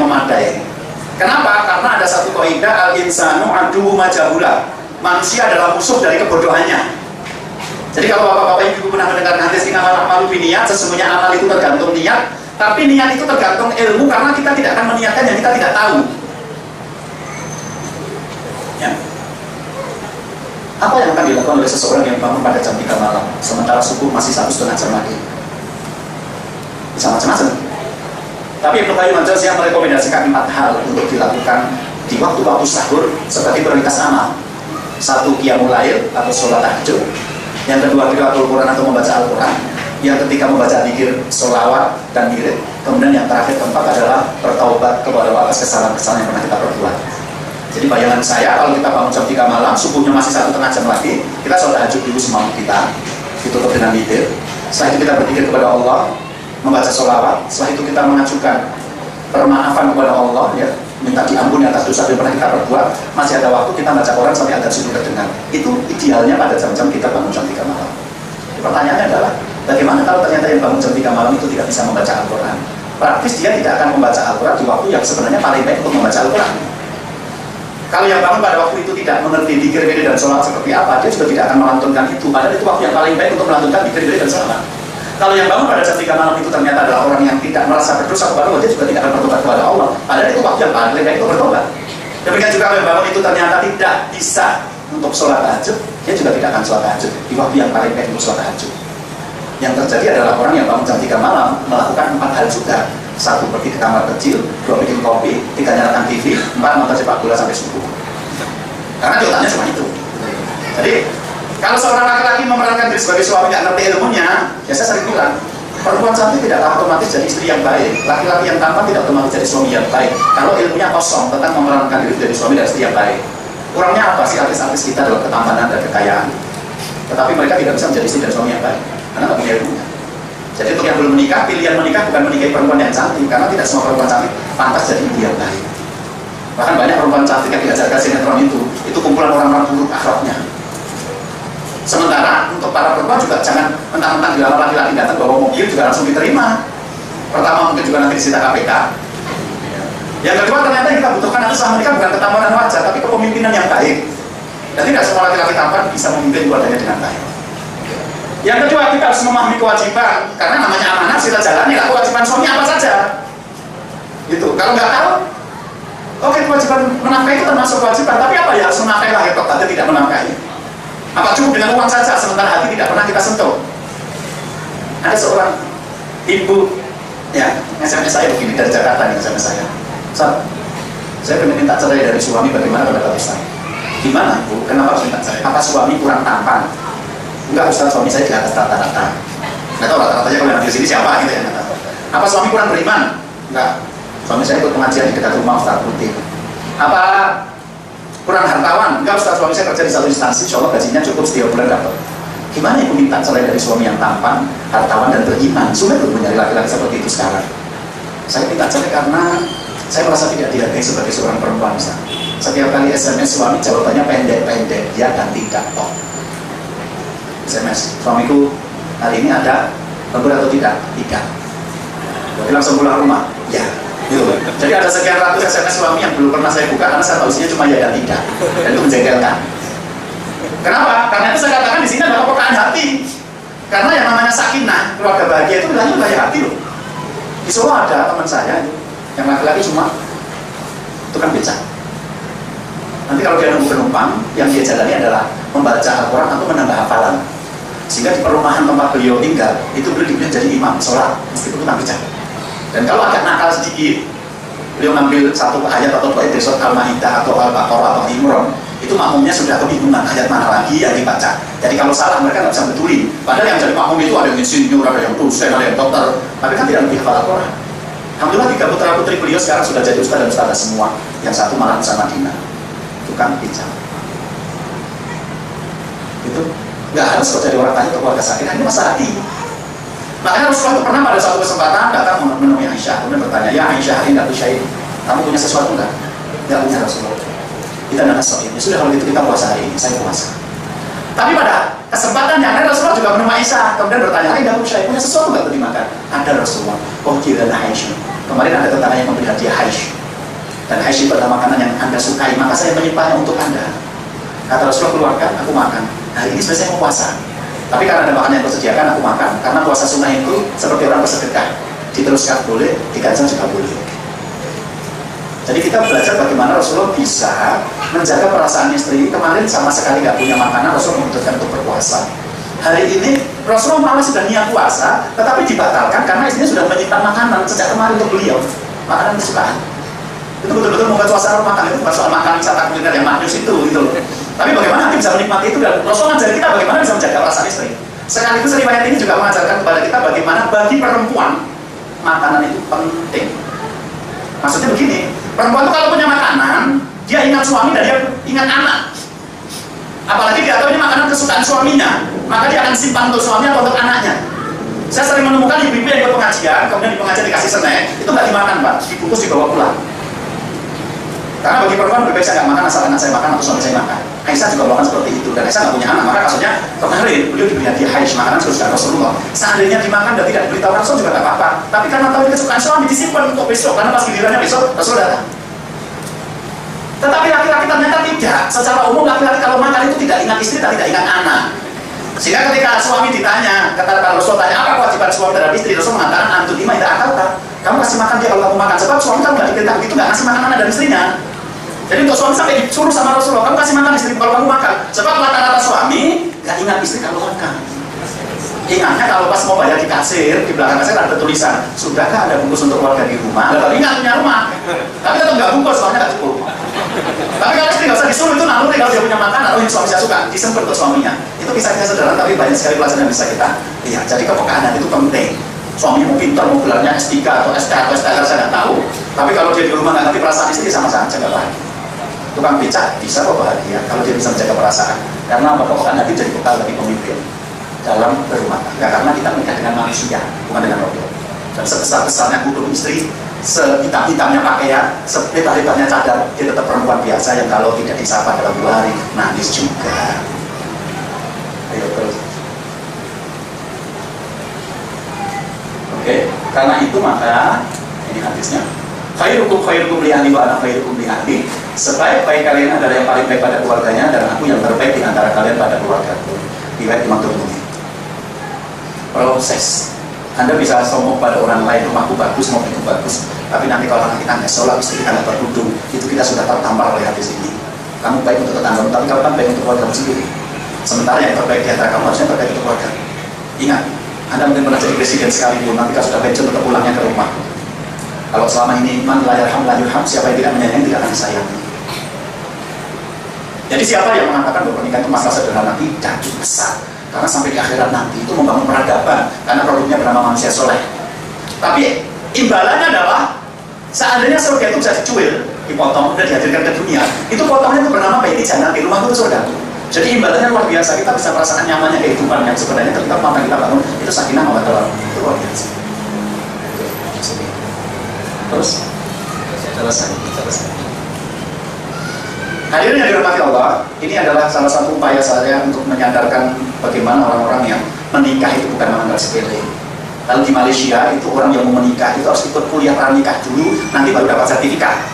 memadai. Kenapa? Karena ada satu kaidah, al-insanu aduwwu ma jahula. Manusia adalah musuh dari kebodohannya. Jadi kalau bapak-bapak ibu pernah mendengar hadis innamal a'malu binniyat, sesungguhnya amal itu tergantung niat, tapi niat itu tergantung ilmu, karena kita tidak akan meniatkan yang kita tidak tahu. Ya. Apa yang akan dilakukan oleh seseorang yang bangun pada jam 3 malam, sementara subuh masih 1,5 jam lagi? Bisa macam-macam. Tapi Ibnu Qayyim al-Jauziyah merekomendasikan 4 hal untuk dilakukan di waktu-waktu sahur sebagai prioritas amal. 1, qiyamul lail atau sholat tahajud. Yang kedua, qiraatul Quran atau membaca Al-Quran. Yang ketiga, membaca zikir, sholawat dan wirid. Kemudian yang terakhir, keempat adalah bertaubat kepada Allah atas kesalahan-kesalahan yang pernah kita perbuat. Jadi bayangan saya, kalau kita bangun jam 3 malam, subuhnya masih 1,5 jam lagi, kita sholat tahajud dulu semau kita, ditutup dengan wirid. Setelah itu kita berzikir kepada Allah, membaca sholawat. Setelah itu kita mengajukan permaafan kepada Allah, ya, minta diampuni atas dosa yang pernah kita perbuat. Masih ada waktu kita baca Quran sampai azan subuh terdengar. Itu idealnya pada jam-jam kita bangun jam 3 malam. Pertanyaannya adalah, bagaimana kalau ternyata yang bangun jam 3 malam itu tidak bisa membaca Al-Quran? Praktis dia tidak akan membaca Al-Quran di waktu yang sebenarnya paling baik untuk membaca Al-Quran. Kalau yang bangun pada waktu itu tidak mengerti zikir, wirid dan sholat seperti apa, dia juga tidak akan melantunkan itu. Padahal itu waktu yang paling baik untuk melantunkan zikir, wirid dan sholat. Kalau yang bangun pada jam 3 malam itu ternyata adalah orang yang tidak merasa berdosa kepada Allah, dia juga tidak akan bertobat kepada Allah. Padahal itu waktu yang paling baik untuk bertobat. Demikian juga kalau yang bangun itu ternyata tidak bisa untuk sholat tahajud, dia juga tidak akan sholat tahajud di waktu yang paling baik untuk sholat tahajud. Yang terjadi adalah orang yang bangun jam 3 malam melakukan 4 hal juga. 1, pergi ke kamar kecil, 2, bikin kopi, 3, nyalakan TV, 4, nonton sepak bola sampai subuh. Karena otaknya cuma itu. Jadi kalau seorang laki-laki memerankan diri sebagai suami tidak ngerti ilmunya, ya saya sering bilang, perempuan cantik tidak otomatis jadi istri yang baik, laki-laki yang tampan tidak otomatis jadi suami yang baik. Kalau ilmunya kosong tentang memerankan diri jadi suami dan istri yang baik, kurangnya apa sih artis-artis kita dalam ketampanan dan kekayaan? Tetapi mereka tidak bisa menjadi istri dan suami yang baik, karena tidak punya ilmunya. Jadi untuk yang belum menikah, pilihan menikah bukan menikahi perempuan yang cantik, karena tidak semua perempuan cantik pantas jadi istri yang baik. Bahkan banyak perempuan cantik yang diajarkan sinetron itu kumpulan orang-orang buruk akhlaknya. Sementara untuk para perempuan juga jangan mentang-mentang dilamar laki-laki datang bawa mobil juga langsung diterima. Pertama mungkin juga nanti disita KPK. Yang kedua ternyata yang kita butuhkan itu sama menikah bukan ketampanan wajah, tapi kepemimpinan yang baik. Dan tidak semua laki-laki tampan bisa memimpin keluarganya dengan baik. Yang kedua, kita harus memahami kewajiban, karena namanya amanah kita jalani lah kewajiban suami apa saja. Gitu. Kalau nggak tahu, oke, kewajiban menafkahi itu termasuk kewajiban, tapi apa ya harus menafkahi lahir kok tadi tidak menafkahi? Apa cukup dengan uang saja sementara hati tidak pernah kita sentuh? Ada seorang ibu, ya, SMS saya begini dari Jakarta nih, SMS saya. Saya pengen minta cerai dari suami, bagaimana pendapat Ustaz? Gimana Bu? Kenapa harus minta cerai? Apa suami kurang tampan? Enggak Ustaz, suami saya di atas rata-rata. Nggak tahu rata-ratanya kalau yang di sini siapa gitu ya. Apa suami kurang beriman? Enggak. Suami saya ikut pengajian di dekat rumah Ustaz rutin. Apa kurang hartawan? Enggak Ustaz, suami saya kerja di satu instansi, insya Allah gajinya cukup setiap bulan dapat. Gimana ibu minta cerai dari suami yang tampan, hartawan dan beriman? Sulit untuk mencari laki-laki seperti itu sekarang. Saya minta cerai karena saya merasa tidak dihargai sebagai seorang perempuan. Ustaz. Setiap kali SMS suami jawabannya pendek-pendek, ya dan tidak toh. SMS, suamiku hari ini ada lembur atau tidak? Tidak. Jadi langsung pulang rumah? Ya. Gitu. Jadi ada sekian ratus SMS suami yang belum pernah saya buka karena saya tahu isinya cuma ya dan tidak. Dan itu menjengkelkan. Kenapa? Karena itu saya katakan di sini adalah kepekaan hati. Karena yang namanya sakinah, keluarga bahagia itu bilangnya wilayah hati loh. Di Solo ada teman saya yang laki-laki cuma tukang becak. Nanti kalau dia nunggu penumpang, yang dia jalani adalah membaca Al-Quran atau menambah hafalan. Sehingga di perumahan tempat beliau tinggal, itu beliau dipilih jadi imam sholat, meskipun tukang becak. Dan kalau agak nakal sedikit, beliau ngambil satu ayat atau dua ayat dari surat Al-Ma'idah atau Al-Baqarah atau Imran, itu makmumnya sudah kebingungan ayat mana lagi yang dibaca. Jadi kalau salah mereka nggak bisa betulin. Padahal yang jadi makmum itu ada yang insinyur, ada yang dosen, ada yang dokter. Tapi kan tidak lebih hafal Al-Quran. Alhamdulillah 3 putra putri beliau sekarang sudah jadi ustaz dan ustazah semua. Yang satu malah bisa Madinah, tukang becak. Itu nggak harus kok jadi orang tanya untuk keluarga sakit, ini masalah hati. Makanya Rasulullah itu pernah pada suatu kesempatan datang menemui Aisyah, kemudian bertanya, ya Aisyah, ini nggak bisa ini, kamu punya sesuatu nggak? Nggak punya Rasulullah. Kita nggak soal ini. Sudah kalau gitu kita puasa hari ini, saya puasa. Tapi pada kesempatan yang lain Rasulullah juga menemui Aisyah, kemudian bertanya, nggak punya, punya sesuatu nggak untuk dimakan? Ada Rasulullah. Oh kira Aisyah. Kemarin ada tetangga yang memberi hadiah Aisyah. Dan Aisyah itu adalah makanan yang Anda sukai, maka saya menyimpannya untuk Anda. Kata Rasulullah, keluarkan, aku makan. Hari ini sebenarnya saya mau puasa. Tapi karena ada makanan yang disediakan, aku makan. Karena puasa sunnah itu seperti orang bersedekah. Diteruskan boleh, diganjal juga boleh. Jadi kita belajar bagaimana Rasulullah bisa menjaga perasaan istri. Kemarin sama sekali nggak punya makanan, Rasulullah memutuskan untuk berpuasa. Hari ini Rasulullah malah sudah niat puasa, tetapi dibatalkan karena istrinya sudah menyimpan makanan sejak kemarin untuk beliau. Makanan kesukaan. Itu betul-betul membuat suasana rumah tangga itu bukan soal makan wisata kuliner yang manis itu gitu loh. Tapi bagaimana kita bisa menikmati itu, dan Rasul mengajar kita bagaimana bisa menjaga perasaan istri. Sekaligus riwayat ini juga mengajarkan kepada kita bagaimana bagi perempuan makanan itu penting. Maksudnya begini, perempuan itu kalau punya makanan, dia ingat suami dan dia ingat anak. Apalagi dia tahu ini makanan kesukaan suaminya, maka dia akan simpan untuk suami atau untuk anaknya. Saya sering menemukan ibu-ibu yang ikut pengajian, kemudian di pengajian dikasih snack, itu nggak dimakan Pak, dibungkus dibawa pulang. Karena bagi perempuan lebih baik saya nggak makan asal anak saya makan atau suami saya makan. Aisyah juga melakukan seperti itu, dan Aisyah nggak punya anak, maka kasusnya kemarin beliau diberi hadiah Aisyah makanan kesukaan Rasulullah. Seandainya dimakan dan tidak diberitahu Rasul juga nggak apa-apa. Tapi karena tahu ini kesukaan suami disimpan untuk besok, karena pas gilirannya besok Rasul datang. Tetapi laki-laki ternyata tidak. Secara umum laki-laki kalau makan itu tidak ingat istri dan tidak ingat anak. Sehingga ketika suami ditanya, kata Rasul tanya apa kewajiban suami terhadap istri, Rasul mengatakan antum lima tidak akal tak. Kamu kasih makan dia kalau kamu makan, sebab suami kamu nggak diperintah begitu, nggak kasih makan anak dan istrinya. Jadi untuk suami sampai disuruh sama Rasulullah, kamu kasih makan istri kalau kamu makan. Sebab rata-rata suami nggak ingat istri kalau makan. Ingatnya kalau pas mau bayar di kasir, di belakang kasir ada tulisan, sudahkah ada bungkus untuk keluarga di rumah? Kalau ingat punya rumah, tapi tetap nggak bungkus, soalnya nggak cukup. Tapi kalau istri nggak usah disuruh, itu naluri kalau dia punya makan, atau yang suami saya suka, disemprot untuk suaminya. Itu kisah-kisah sederhana, tapi banyak sekali pelajaran yang bisa kita lihat. Jadi kepekaan itu penting. Suaminya mau pintar, mau gelarnya S3 atau SK atau STR, saya nggak tahu. Tapi kalau dia di rumah nggak ngerti perasaan istri, sama saja nggak bahagia. Tukang becak bisa kok bahagia kalau dia bisa menjaga perasaan. Karena apa? Kepekaan hati jadi bekal bagi pemimpin dalam berumah tangga, karena kita menikah dengan manusia, bukan dengan robot. Dan sebesar-besarnya kudung istri, sehitam-hitamnya pakaian, sehebat-hebatnya cadar, dia tetap perempuan biasa yang kalau tidak disapa dalam 2 hari nangis juga. Ayo terus. Oke, karena itu maka ini hadisnya. Khairukum li ahli wa ana khairukum li ahli. Sebaik-baik kalian adalah yang paling baik pada keluarganya, dan aku yang terbaik di antara kalian pada keluargaku. Riwayat Imam Tirmidzi. Proses. Anda bisa sombong pada orang lain, rumahku bagus, mobilku bagus, tapi nanti kalau anak kita nggak sholat, istri kita nggak berwudu, itu kita sudah tertampar oleh hadis ini. Kamu baik untuk tetangga, tapi kamu kan baik untuk keluarga sendiri. Sementara yang terbaik di antara kamu harusnya terbaik untuk keluarga. Ingat, Anda mungkin pernah jadi presiden sekalipun, nanti kalau sudah pensiun tetap pulangnya ke rumah. Kalau selama ini man la yarham la yurham, siapa yang tidak menyayangi tidak akan disayangi. Jadi siapa yang mengatakan bahwa pernikahan itu masalah sederhana? Tidak, besar. Karena sampai di akhirat nanti itu membangun peradaban, karena produknya bernama manusia soleh. Tapi imbalannya adalah seandainya surga itu bisa dicuil, dipotong, dan dihadirkan ke dunia, itu potongnya itu bernama baiti jannah, di rumah itu surga. Jadi imbalannya luar biasa, kita bisa merasakan nyamannya kehidupan yang sebenarnya ketika mata kita bangun, itu sakinah mawaddah, itu luar biasa. Terus, selesai. Hadirin yang dirahmati Allah, ini adalah salah satu upaya saya untuk menyadarkan bagaimana orang-orang yang menikah itu bukan menganggap sepele. Lalu di Malaysia itu orang yang mau menikah itu harus ikut kuliah pranikah dulu, nanti baru dapat sertifikat.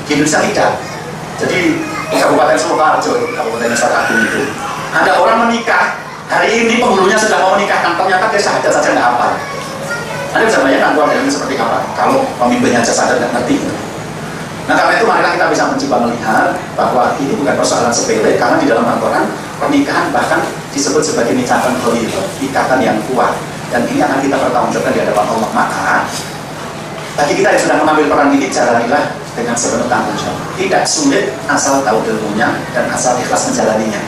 Di Indonesia tidak. Jadi di Kabupaten Sukoharjo, Kabupaten Nusa Agung itu, ada orang menikah hari ini penghulunya sudah mau menikahkan, ternyata dia syahadat saja nggak hafal. Anda bisa bayangkan keluarga ini seperti apa kalau pemimpinnya aja sadar dan ngerti. Nah karena itu marilah kita bisa mencoba melihat bahwa ini bukan persoalan sepele, karena di dalam Al-Quran pernikahan bahkan disebut sebagai nikatan ghalidhah, ikatan yang kuat, dan ini akan kita pertanggungjawabkan di hadapan Allah. Maka bagi kita yang sudah mengambil peran ini, jalanilah dengan sepenuh tanggung jawab. Tidak sulit asal tahu ilmunya dan asal ikhlas menjalaninya.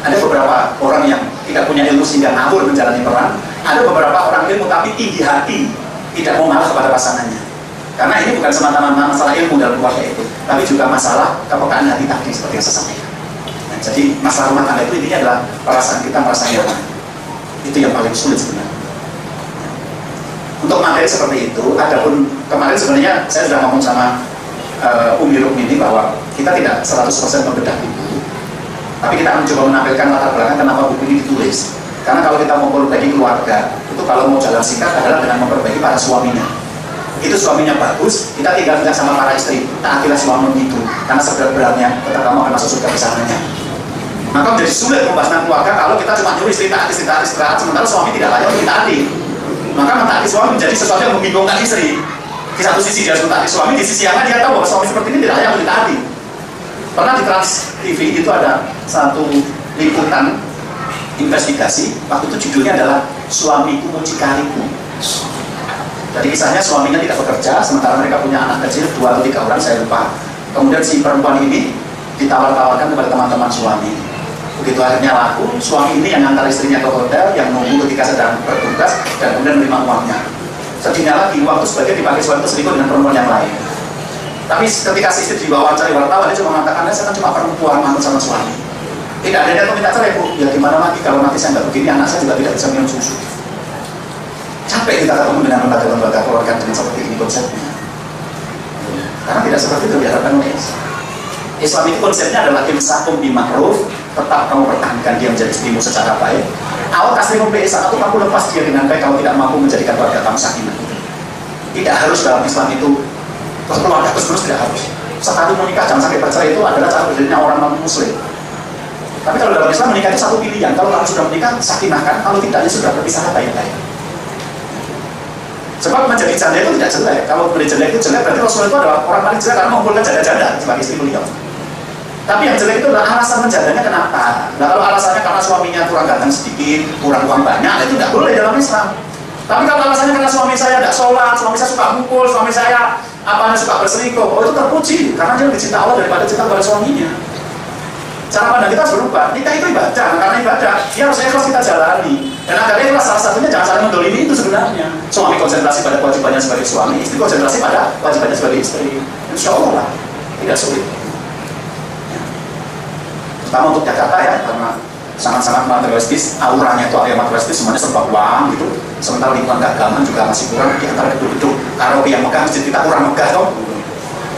Ada beberapa orang yang tidak punya ilmu sehingga ngawur menjalani peran. Ada beberapa orang ilmu tapi tinggi hati, tidak mau ngalah kepada pasangannya. Karena ini bukan semata-mata masalah ilmu dalam keluarga itu, tapi juga masalah kepekaan hati tadi seperti yang saya sampaikan. Nah, jadi masalah rumah tangga itu intinya adalah perasaan kita merasa nyaman. Itu yang paling sulit sebenarnya. Untuk materi seperti itu, adapun kemarin sebenarnya saya sudah ngomong sama Umi Rukmini bahwa kita tidak 100% membedah buku, tapi kita akan coba menampilkan latar belakang kenapa buku ini ditulis. Karena kalau kita mau memperbaiki keluarga, itu kalau mau jalan singkat adalah dengan memperbaiki para suaminya. Itu suaminya bagus, kita tinggal sama para istri, taatilah suami itu, karena seberat-beratnya tetap kamu akan masuk surga bersamanya. Maka menjadi sulit membahas tentang keluarga kalau kita cuma nyuruh istri taat, sementara suami tidak layak untuk ditaati. Maka mentaati suami menjadi sesuatu yang membingungkan istri. Di satu sisi dia harus mentaati suami, di sisi yang lain dia tahu bahwa suami seperti ini tidak layak untuk ditaati. Pernah di Trans TV itu ada satu liputan investigasi, waktu itu judulnya adalah Suamiku Mucikariku. Jadi kisahnya suaminya tidak bekerja, sementara mereka punya anak kecil 2 atau 3 orang, saya lupa. Kemudian si perempuan ini ditawar-tawarkan kepada teman-teman suami. Begitu akhirnya laku, suami ini yang ngantar istrinya ke hotel, yang nunggu ketika sedang bertugas, dan kemudian menerima uangnya. Sedihnya lagi, uang itu sebagian dipakai suami itu selingkuh dengan perempuan yang lain. Tapi ketika si istri diwawancara wartawan, dia cuma mengatakan, saya kan cuma perempuan, manut sama suami. Tidak ada yang minta cerai, Bu. Ya gimana lagi, kalau nanti saya nggak begini, anak saya juga tidak bisa minum susu. Capek kita ketemu dengan lembaga-lembaga keluarga dengan seperti ini konsepnya. Karena tidak seperti itu diharapkan oleh Islam. Islam itu konsepnya adalah imsakum bima'ruf, tetap kamu pertahankan dia menjadi istrimu secara baik. Awal kasihmu saat itu kamu lepas dia dengan baik kalau tidak mampu menjadikan keluarga kamu sakinah. Tidak harus dalam Islam itu keluarga terus tidak harus. Sekali menikah jangan sampai bercerai itu adalah cara berdirinya orang non-muslim. Tapi kalau dalam Islam menikah itu satu pilihan. Kalau kamu sudah menikah sakinahkan, kalau tidak ya sudah berpisah baik-baik. Sebab menjadi janda itu tidak jelek. Kalau menjadi janda itu jelek, berarti Rasulullah itu adalah orang paling jelek karena mengumpulkan janda-janda sebagai istri beliau. Tapi yang jelek itu adalah alasan menjandanya kenapa. Nah kalau alasannya karena suaminya kurang ganteng sedikit, kurang uang banyak, itu tidak boleh dalam Islam. Tapi kalau alasannya karena suami saya tidak sholat, suami saya suka mukul, suami saya suka berselingkuh, oh itu terpuji karena dia lebih cinta Allah daripada cinta pada suaminya. Cara pandang kita harus berubah. Nikah itu ibadah, karena ibadah dia harus ikhlas kita jalani. Dan agar ikhlas salah satunya jangan saling mendolimi itu sebenarnya. Suami konsentrasi pada kewajibannya sebagai suami, istri konsentrasi pada kewajibannya sebagai istri. Insya Allah lah, tidak sulit. Pertama untuk Jakarta ya, karena sangat-sangat materialistis, auranya itu area materialistis, semuanya serba uang gitu. Sementara lingkungan keagamaan juga masih kurang di antara gedung-gedung karaoke yang megah, masjid kita kurang megah toh.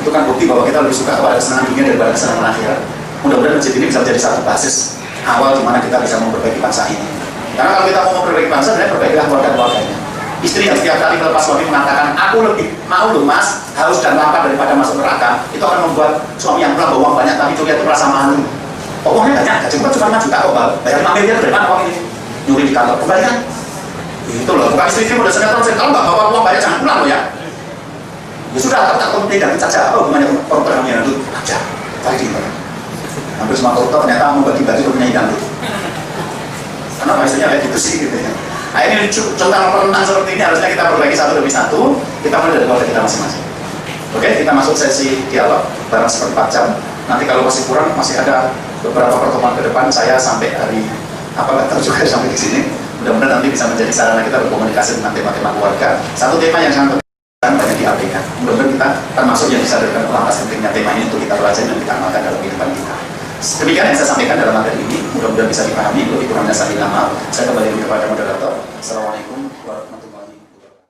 Itu kan bukti bahwa kita lebih suka kepada kesenangan dunia daripada kesenangan akhirat. Mudah-mudahan masjid ini bisa menjadi satu basis awal di mana kita bisa memperbaiki bangsa ini. Karena kalau kita mau memperbaiki bangsa, sebenarnya perbaikilah keluarga-keluarganya. Istri yang setiap kali melepas suami mengatakan, aku lebih mau loh mas, haus dan lapar daripada masuk neraka, itu akan membuat suami yang pulang bawa uang banyak tapi juga itu merasa malu. Uangnya banyak, gaji cuma 5 juta kok, bayar 5 miliar dari mana uang ini? Nyuri di kantor, kembalikan. Itu loh, bukan istri udah senetron, kalau nggak bawa uang banyak jangan pulang loh ya. Ya sudah, tak tidak saja, apa hubungannya koruptor yang itu aja, cari di mana. Hampir semua koruptor ternyata membagi-bagi untuk penyanyi dangdut. Karena istrinya kayak gitu sih gitu ya. Nah ini contoh perenang seperti ini harusnya kita perbaiki satu demi satu. Kita mulai dari keluarga kita masing-masing. Oke, kita masuk sesi dialog barang seperempat jam. Nanti kalau masih kurang, masih ada beberapa pertemuan ke depan saya sampai hari Apakah tahu juga sampai di sini? Mudah-mudahan nanti bisa menjadi sarana kita berkomunikasi tentang tema-tema keluarga. Satu tema yang sangat penting banyak diabaikan. Mudah-mudahan kita termasuk yang disadarkan atas pentingnya tema ini untuk kita pelajari dan kita amalkan dalam kehidupan kita. Demikian yang saya sampaikan dalam materi ini. Mudah-mudahan bisa dipahami. Lebih kurangnya saya minta maaf. Saya kembali kepada moderator.